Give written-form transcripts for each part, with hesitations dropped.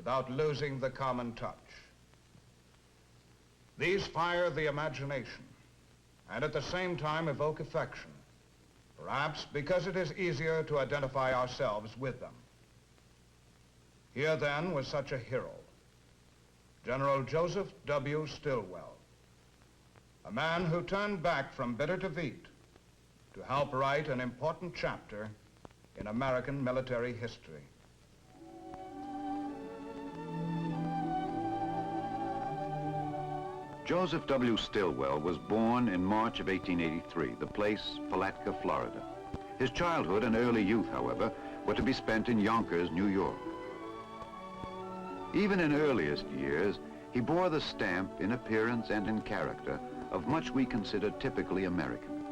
without losing the common touch. These fire the imagination and at the same time evoke affection, perhaps because it is easier to identify ourselves with them. Here then was such a hero, General Joseph W. Stilwell, a man who turned back from bitter defeat to help write an important chapter in American military history. Joseph W. Stilwell was born in March of 1883, the place Palatka, Florida. His childhood and early youth, however, were to be spent in Yonkers, New York. Even in earliest years, he bore the stamp in appearance and in character of much we consider typically American.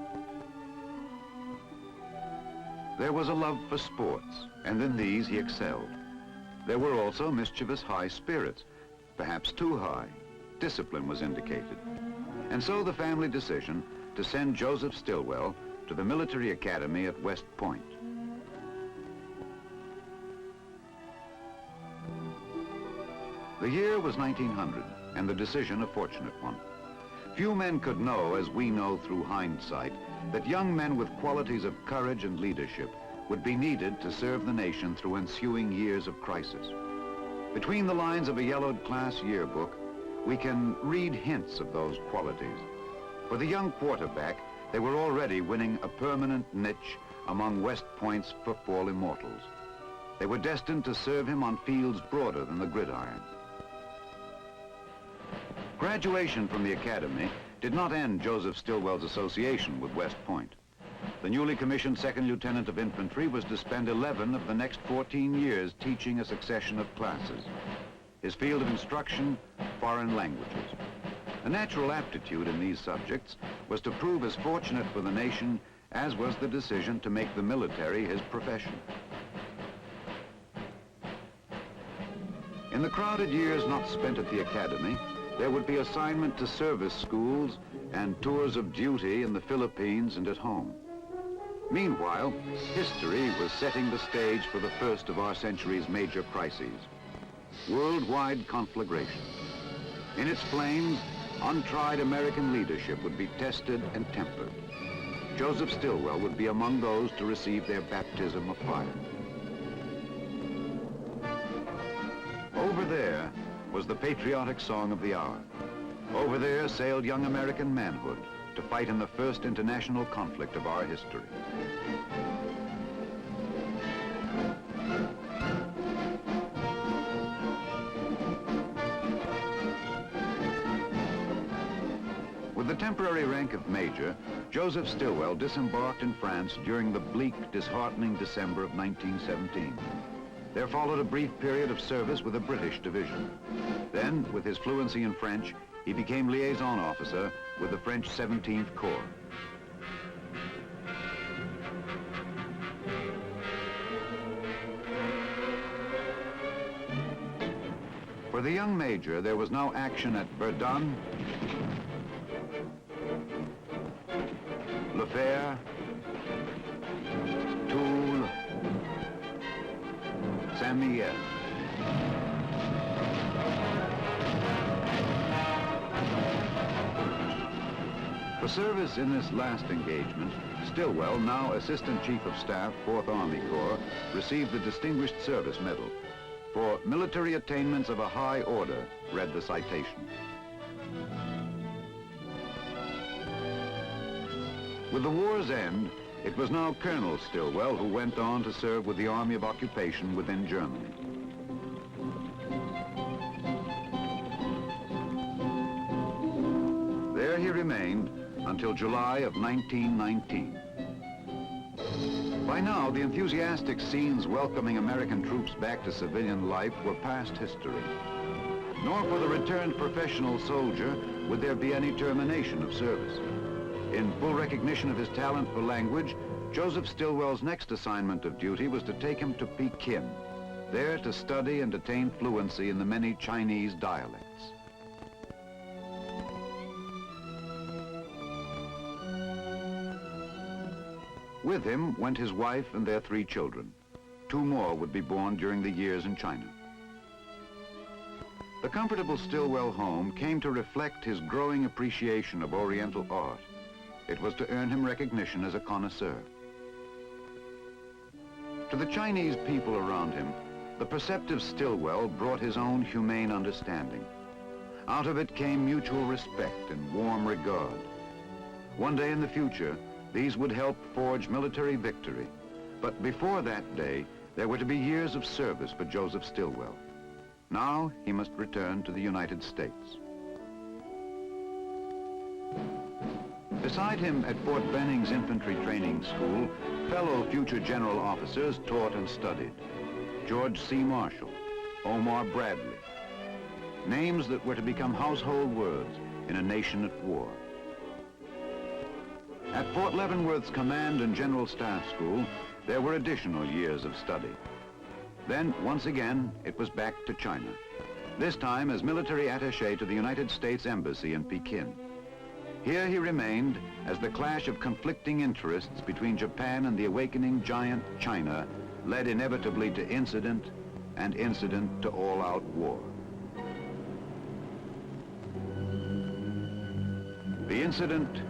There was a love for sports, and in these he excelled. There were also mischievous high spirits, perhaps too high. Discipline was indicated. And so the family decision to send Joseph Stilwell to the military academy at West Point. The year was 1900, and the decision a fortunate one. Few men could know, as we know through hindsight, that young men with qualities of courage and leadership would be needed to serve the nation through ensuing years of crisis. Between the lines of a yellowed class yearbook, we can read hints of those qualities. For the young quarterback, they were already winning a permanent niche among West Point's football immortals. They were destined to serve him on fields broader than the gridiron. Graduation from the academy did not end Joseph Stilwell's association with West Point. The newly commissioned second lieutenant of infantry was to spend 11 of the next 14 years teaching a succession of classes. His field of instruction, foreign languages. A natural aptitude in these subjects was to prove as fortunate for the nation as was the decision to make the military his profession. In the crowded years not spent at the academy, there would be assignment to service schools and tours of duty in the Philippines and at home. Meanwhile, history was setting the stage for the first of our century's major crises. Worldwide conflagration. In its flames, untried American leadership would be tested and tempered. Joseph Stilwell would be among those to receive their baptism of fire. Over there was the patriotic song of the hour. Over there sailed young American manhood to fight in the first international conflict of our history. With the temporary rank of major, Joseph Stilwell disembarked in France during the bleak, disheartening December of 1917. There followed a brief period of service with a British division. Then, with his fluency in French, he became liaison officer with the French 17th Corps. For the young major, there was now action at Verdun, Le Fère, Toul, Saint-Mihiel. For service in this last engagement, Stilwell, now Assistant Chief of Staff, 4th Army Corps, received the Distinguished Service Medal. For military attainments of a high order, read the citation. With the war's end, it was now Colonel Stilwell who went on to serve with the Army of Occupation within Germany. There he remained until July of 1919. By now, the enthusiastic scenes welcoming American troops back to civilian life were past history. Nor for the returned professional soldier would there be any termination of service. In full recognition of his talent for language, Joseph Stilwell's next assignment of duty was to take him to Peking, there to study and attain fluency in the many Chinese dialects. With him went his wife and their 3 children. 2 more would be born during the years in China. The comfortable Stilwell home came to reflect his growing appreciation of Oriental art. It was to earn him recognition as a connoisseur. To the Chinese people around him, the perceptive Stilwell brought his own humane understanding. Out of it came mutual respect and warm regard. One day in the future, these would help forge military victory. But before that day, there were to be years of service for Joseph Stilwell. Now he must return to the United States. Beside him at Fort Benning's Infantry Training School, fellow future general officers taught and studied. George C. Marshall, Omar Bradley. Names that were to become household words in a nation at war. At Fort Leavenworth's Command and General Staff School, there were additional years of study. Then, once again, it was back to China. This time as military attaché to the United States Embassy in Pekin. Here he remained as the clash of conflicting interests between Japan and the awakening giant China led inevitably to incident, and incident to all-out war. The incident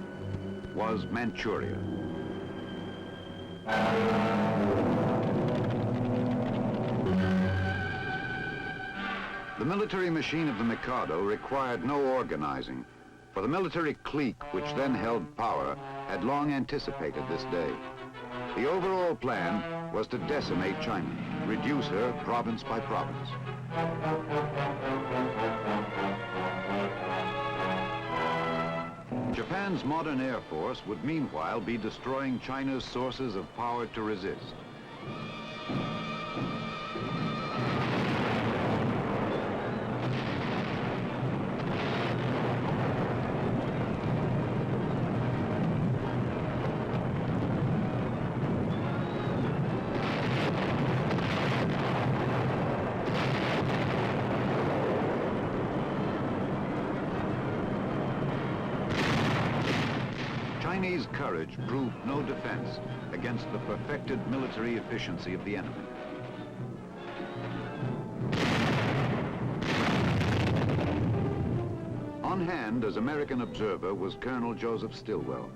was Manchuria. The military machine of the Mikado required no organizing, for the military clique which then held power had long anticipated this day. The overall plan was to decimate China, reduce her province by province. Japan's modern air force would meanwhile be destroying China's sources of power to resist. Chinese courage proved no defense against the perfected military efficiency of the enemy. On hand as American observer was Colonel Joseph Stilwell.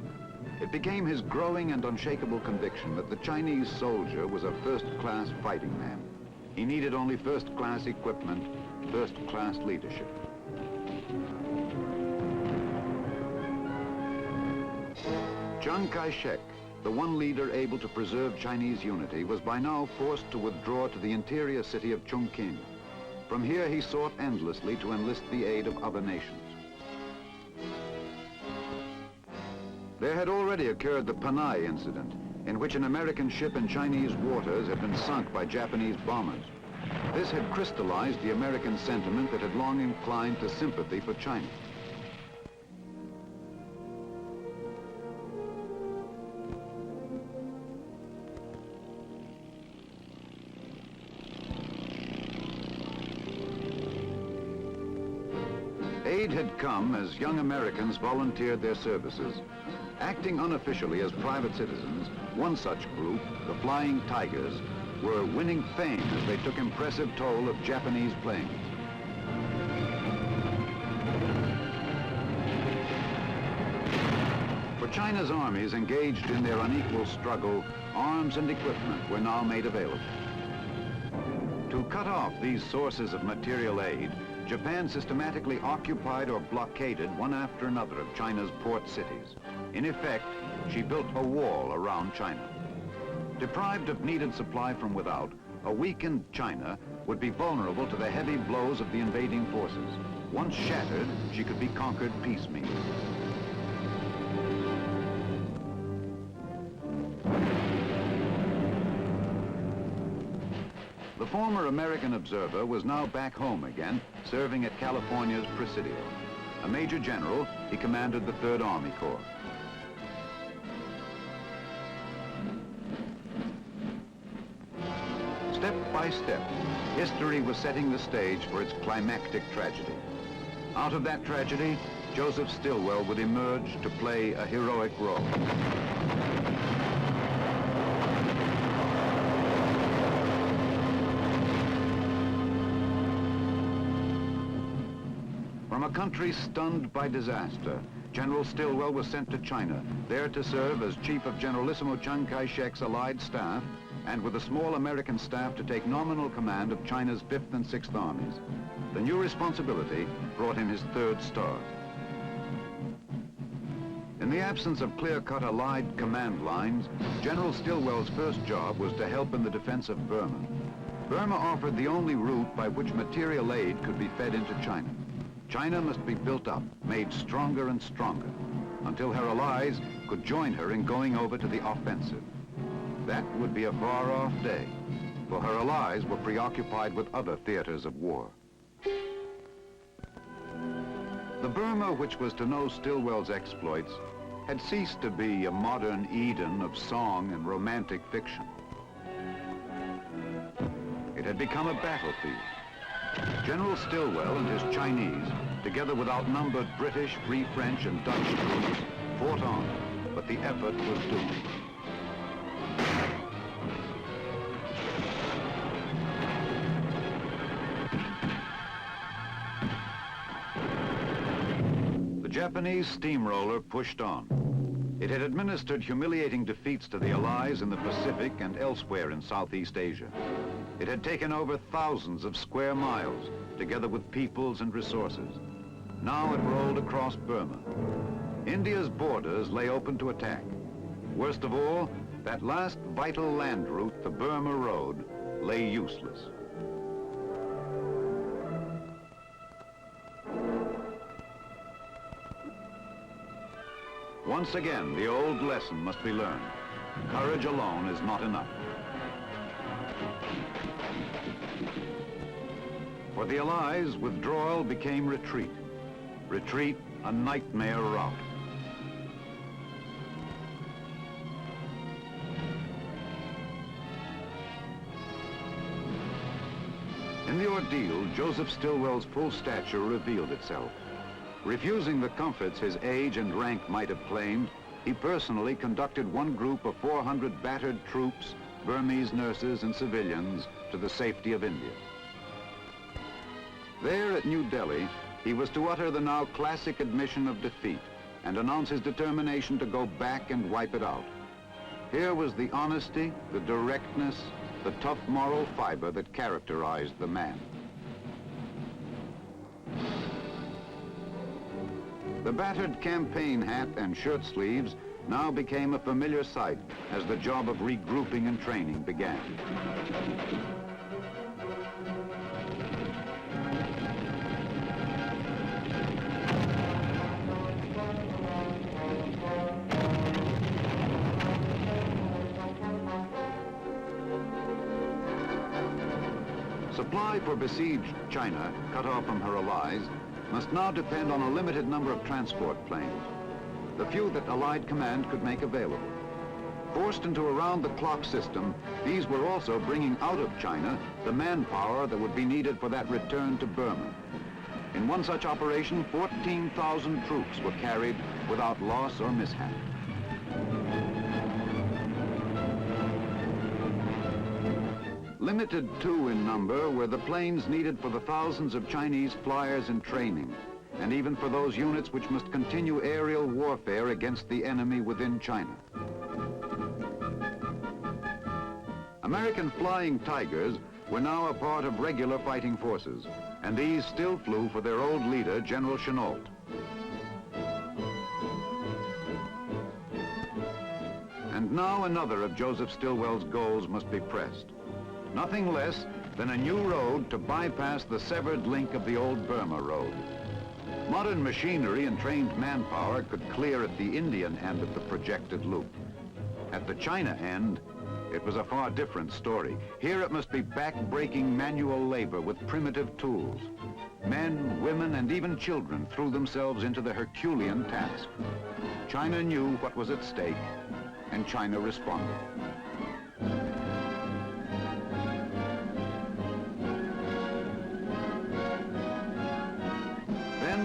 It became his growing and unshakable conviction that the Chinese soldier was a first-class fighting man. He needed only first-class equipment, first-class leadership. Chiang Kai-shek, the one leader able to preserve Chinese unity, was by now forced to withdraw to the interior city of Chongqing. From here, he sought endlessly to enlist the aid of other nations. There had already occurred the Panay incident, in which an American ship in Chinese waters had been sunk by Japanese bombers. This had crystallized the American sentiment that had long inclined to sympathy for China. Aid had come as young Americans volunteered their services. Acting unofficially as private citizens, one such group, the Flying Tigers, were winning fame as they took impressive toll of Japanese planes. For China's armies engaged in their unequal struggle, arms and equipment were now made available. To cut off these sources of material aid, Japan systematically occupied or blockaded one after another of China's port cities. In effect, she built a wall around China. Deprived of needed supply from without, a weakened China would be vulnerable to the heavy blows of the invading forces. Once shattered, she could be conquered piecemeal. The former American observer was now back home again, serving at California's Presidio. A major general, he commanded the 3rd Army Corps. Step by step, history was setting the stage for its climactic tragedy. Out of that tragedy, Joseph Stilwell would emerge to play a heroic role. From a country stunned by disaster, General Stilwell was sent to China, there to serve as Chief of Generalissimo Chiang Kai-shek's Allied staff, and with a small American staff to take nominal command of China's 5th and 6th Armies. The new responsibility brought him his 3rd star. In the absence of clear-cut Allied command lines, General Stilwell's first job was to help in the defense of Burma. Burma offered the only route by which material aid could be fed into China. China must be built up, made stronger and stronger, until her allies could join her in going over to the offensive. That would be a far-off day, for her allies were preoccupied with other theaters of war. The Burma which was to know Stilwell's exploits had ceased to be a modern Eden of song and romantic fiction. It had become a battlefield. General Stilwell and his Chinese, together with outnumbered British, Free French, and Dutch troops, fought on, but the effort was doomed. The Japanese steamroller pushed on. It had administered humiliating defeats to the Allies in the Pacific and elsewhere in Southeast Asia. It had taken over thousands of square miles, together with peoples and resources. Now it rolled across Burma. India's borders lay open to attack. Worst of all, that last vital land route, the Burma Road, lay useless. Once again, the old lesson must be learned. Courage alone is not enough. For the Allies, withdrawal became retreat. Retreat, a nightmare route. In the ordeal, Joseph Stilwell's full stature revealed itself. Refusing the comforts his age and rank might have claimed, he personally conducted one group of 400 battered troops, Burmese nurses and civilians, to the safety of India. There at New Delhi, he was to utter the now classic admission of defeat and announce his determination to go back and wipe it out. Here was the honesty, the directness, the tough moral fiber that characterized the man. The battered campaign hat and shirt sleeves now became a familiar sight as the job of regrouping and training began. Supply for besieged China, cut off from her allies, must now depend on a limited number of transport planes, the few that Allied command could make available. Forced into a round-the-clock system, these were also bringing out of China the manpower that would be needed for that return to Burma. In one such operation, 14,000 troops were carried without loss or mishap. Limited too in number were the planes needed for the thousands of Chinese flyers in training, and even for those units which must continue aerial warfare against the enemy within China. American Flying Tigers were now a part of regular fighting forces, and these still flew for their old leader, General Chennault. And now another of Joseph Stilwell's goals must be pressed. Nothing less than a new road to bypass the severed link of the old Burma Road. Modern machinery and trained manpower could clear at the Indian end of the projected loop. At the China end, it was a far different story. Here it must be back-breaking manual labor with primitive tools. Men, women, and even children threw themselves into the Herculean task. China knew what was at stake, and China responded.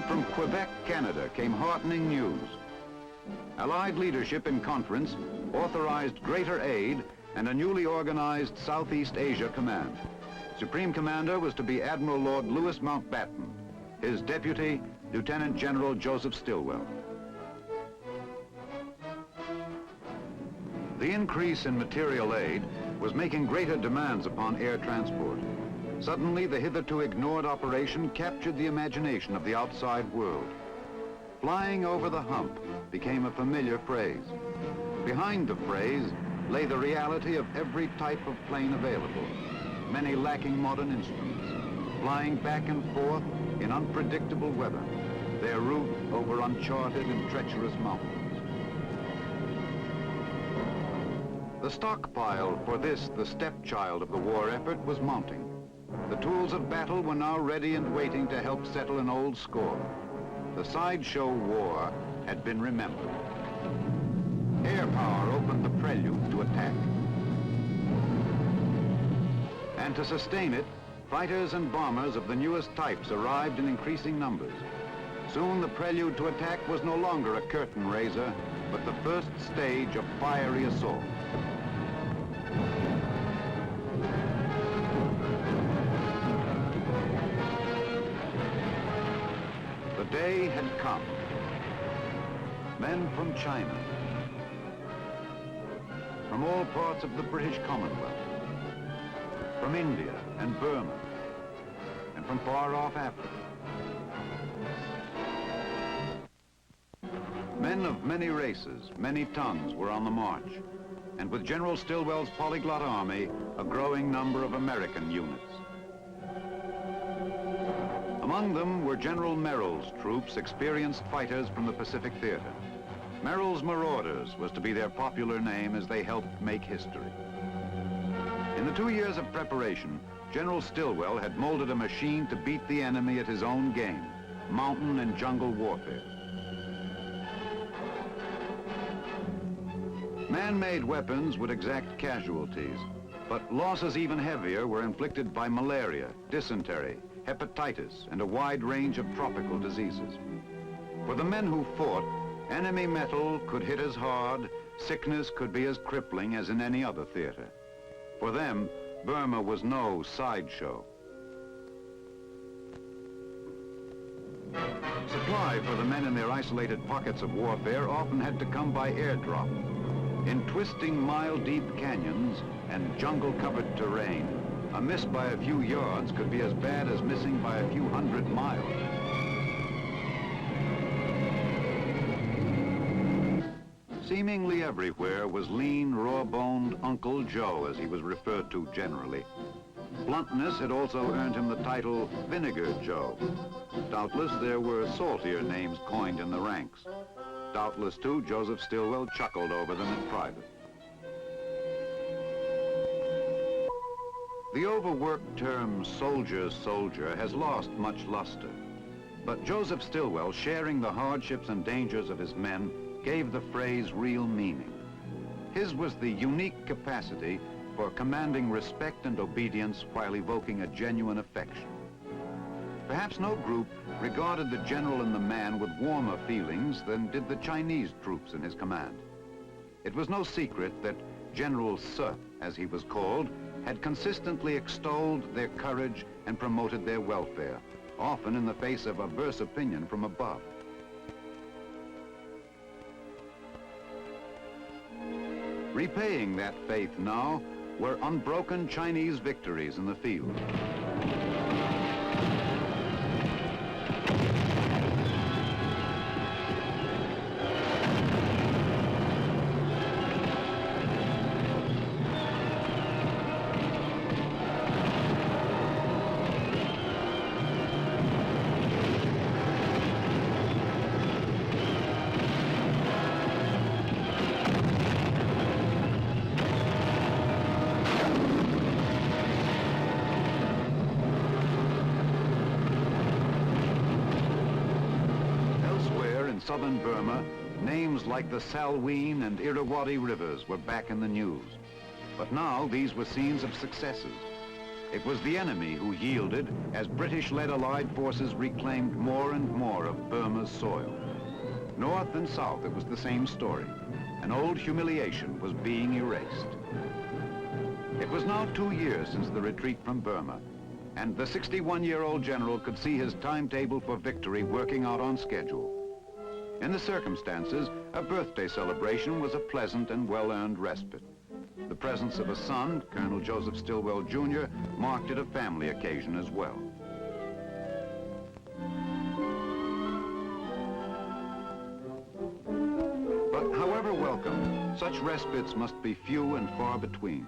From Quebec, Canada, came heartening news. Allied leadership in conference authorized greater aid and a newly organized Southeast Asia Command. Supreme Commander was to be Admiral Lord Louis Mountbatten. His deputy, Lieutenant General Joseph Stilwell. The increase in material aid was making greater demands upon air transport. Suddenly, the hitherto ignored operation captured the imagination of the outside world. Flying over the hump became a familiar phrase. Behind the phrase lay the reality of every type of plane available, many lacking modern instruments, flying back and forth in unpredictable weather, their route over uncharted and treacherous mountains. The stockpile for this, the stepchild of the war effort, was mounting. The tools of battle were now ready and waiting to help settle an old score. The sideshow war had been remembered. Air power opened the prelude to attack. And to sustain it, fighters and bombers of the newest types arrived in increasing numbers. Soon the prelude to attack was no longer a curtain raiser, but the first stage of fiery assault. The day had come. Men from China, from all parts of the British Commonwealth, from India and Burma, and from far off Africa. Men of many races, many tongues were on the march, and with General Stilwell's polyglot army, a growing number of American units. Among them were General Merrill's troops, experienced fighters from the Pacific Theater. Merrill's Marauders was to be their popular name as they helped make history. In the 2 years of preparation, General Stilwell had molded a machine to beat the enemy at his own game, mountain and jungle warfare. Man-made weapons would exact casualties, but losses even heavier were inflicted by malaria, dysentery, hepatitis, and a wide range of tropical diseases. For the men who fought, enemy metal could hit as hard, sickness could be as crippling as in any other theater. For them, Burma was no sideshow. Supply for the men in their isolated pockets of warfare often had to come by airdrop. In twisting mile-deep canyons and jungle-covered terrain, a miss by a few yards could be as bad as missing by a few hundred miles. Seemingly everywhere was lean, raw-boned Uncle Joe, as he was referred to generally. Bluntness had also earned him the title Vinegar Joe. Doubtless there were saltier names coined in the ranks. Doubtless, too, Joseph Stilwell chuckled over them in private. The overworked term soldier's soldier has lost much luster. But Joseph Stilwell, sharing the hardships and dangers of his men, gave the phrase real meaning. His was the unique capacity for commanding respect and obedience while evoking a genuine affection. Perhaps no group regarded the general and the man with warmer feelings than did the Chinese troops in his command. It was no secret that General Se, as he was called, had consistently extolled their courage and promoted their welfare, often in the face of adverse opinion from above. Repaying that faith now were unbroken Chinese victories in the field. Southern Burma, names like the Salween and Irrawaddy rivers were back in the news. But now these were scenes of successes. It was the enemy who yielded as British-led Allied forces reclaimed more and more of Burma's soil. North and south, it was the same story. An old humiliation was being erased. It was now 2 years since the retreat from Burma. and the 61-year-old general could see his timetable for victory working out on schedule. In the circumstances, a birthday celebration was a pleasant and well-earned respite. The presence of a son, Colonel Joseph Stilwell, Jr., marked it a family occasion as well. But however welcome, such respites must be few and far between.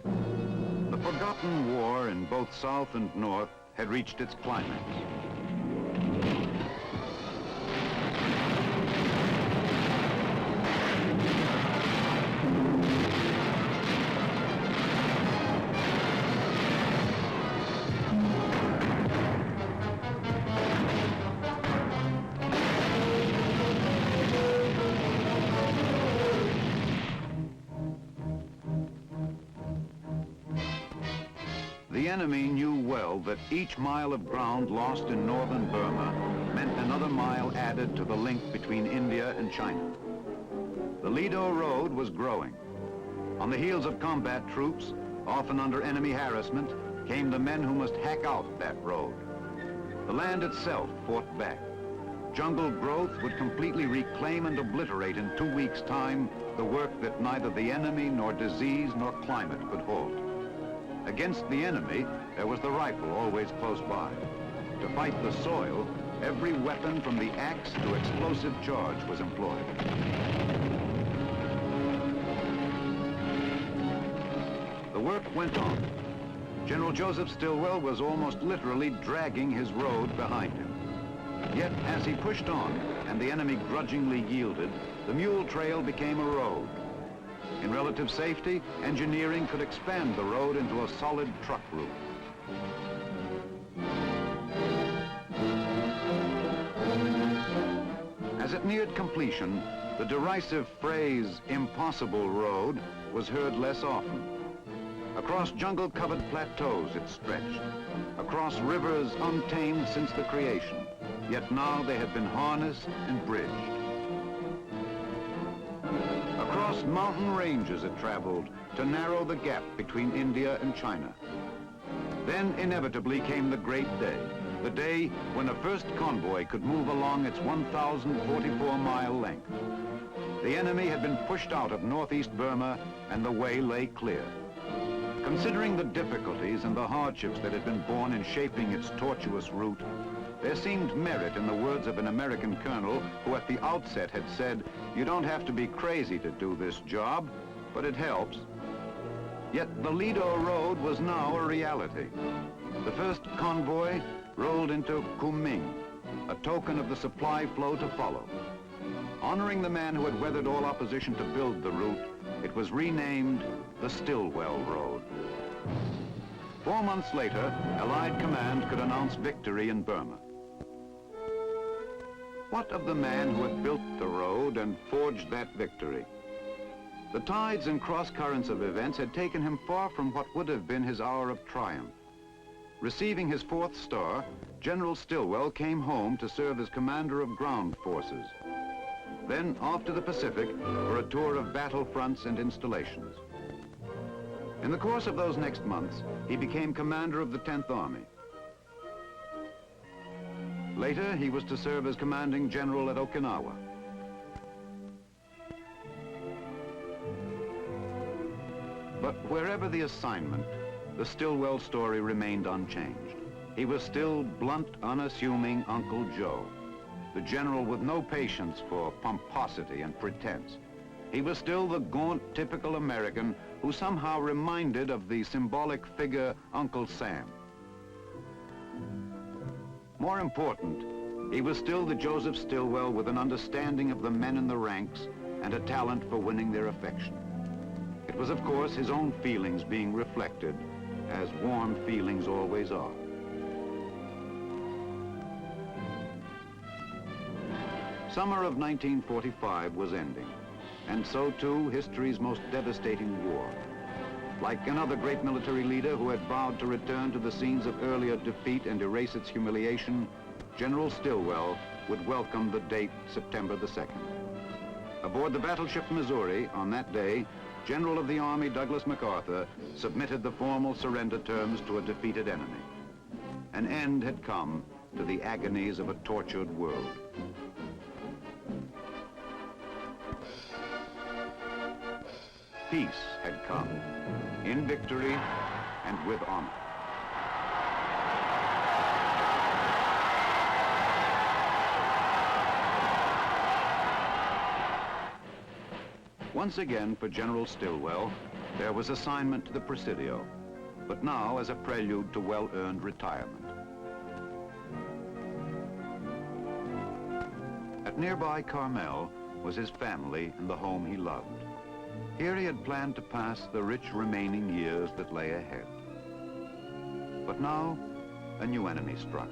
The forgotten war in both South and North had reached its climax. The enemy knew well that each mile of ground lost in northern Burma meant another mile added to the link between India and China. The Lido Road was growing. On the heels of combat troops, often under enemy harassment, came the men who must hack out that road. The land itself fought back. Jungle growth would completely reclaim and obliterate in 2 weeks' time the work that neither the enemy nor disease nor climate could halt. Against the enemy, there was the rifle always close by. To fight the soil, every weapon from the axe to explosive charge was employed. The work went on. General Joseph Stilwell was almost literally dragging his road behind him. Yet, as he pushed on and the enemy grudgingly yielded, the mule trail became a road. In relative safety, engineering could expand the road into a solid truck route. As it neared completion, the derisive phrase, "impossible road," was heard less often. Across jungle-covered plateaus it stretched, across rivers untamed since the creation, yet now they had been harnessed and bridged. Across mountain ranges it traveled to narrow the gap between India and China. Then inevitably came the great day, the day when a first convoy could move along its 1,044-mile length. The enemy had been pushed out of northeast Burma and the way lay clear. Considering the difficulties and the hardships that had been borne in shaping its tortuous route, there seemed merit in the words of an American colonel who at the outset had said, "You don't have to be crazy to do this job, but it helps." Yet the Lido Road was now a reality. The first convoy rolled into Kunming, a token of the supply flow to follow. Honoring the man who had weathered all opposition to build the route, it was renamed the Stilwell Road. 4 months later, Allied command could announce victory in Burma. What of the man who had built the road and forged that victory? The tides and cross-currents of events had taken him far from what would have been his hour of triumph. Receiving his 4th star, General Stilwell came home to serve as commander of ground forces. Then off to the Pacific for a tour of battle fronts and installations. In the course of those next months, he became commander of the 10th Army. Later, he was to serve as commanding general at Okinawa. But wherever the assignment, the Stilwell story remained unchanged. He was still blunt, unassuming Uncle Joe, the general with no patience for pomposity and pretense. He was still the gaunt, typical American who somehow reminded of the symbolic figure Uncle Sam. More important, he was still the Joseph Stilwell with an understanding of the men in the ranks and a talent for winning their affection. It was, of course, his own feelings being reflected, as warm feelings always are. Summer of 1945 was ending, and so too history's most devastating war. Like another great military leader who had vowed to return to the scenes of earlier defeat and erase its humiliation, General Stilwell would welcome the date September the 2nd. Aboard the battleship Missouri on that day, General of the Army Douglas MacArthur submitted the formal surrender terms to a defeated enemy. An end had come to the agonies of a tortured world. Peace had come, in victory and with honor. Once again, for General Stilwell, there was assignment to the Presidio, but now as a prelude to well-earned retirement. At nearby Carmel was his family and the home he loved. Here he had planned to pass the rich remaining years that lay ahead. But now, a new enemy struck.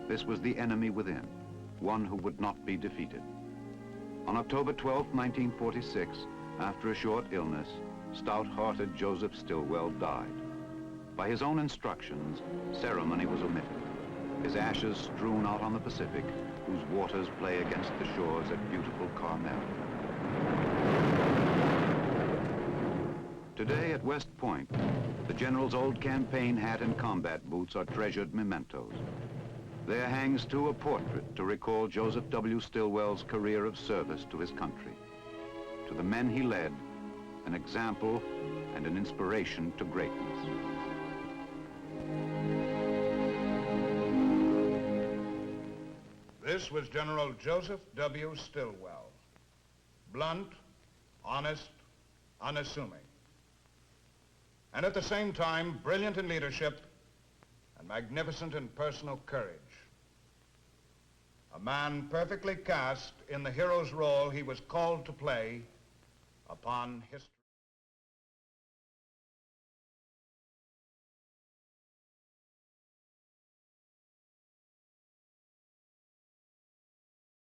This was the enemy within, one who would not be defeated. On October 12, 1946, after a short illness, stout-hearted Joseph Stilwell died. By his own instructions, ceremony was omitted. His ashes strewn out on the Pacific, whose waters play against the shores at beautiful Carmel. Today at West Point, the General's old campaign hat and combat boots are treasured mementos. There hangs, too, a portrait to recall Joseph W. Stilwell's career of service to his country. To the men he led, an example and an inspiration to greatness. This was General Joseph W. Stilwell. Blunt, honest, unassuming. And at the same time, brilliant in leadership and magnificent in personal courage. A man perfectly cast in the hero's role he was called to play upon history.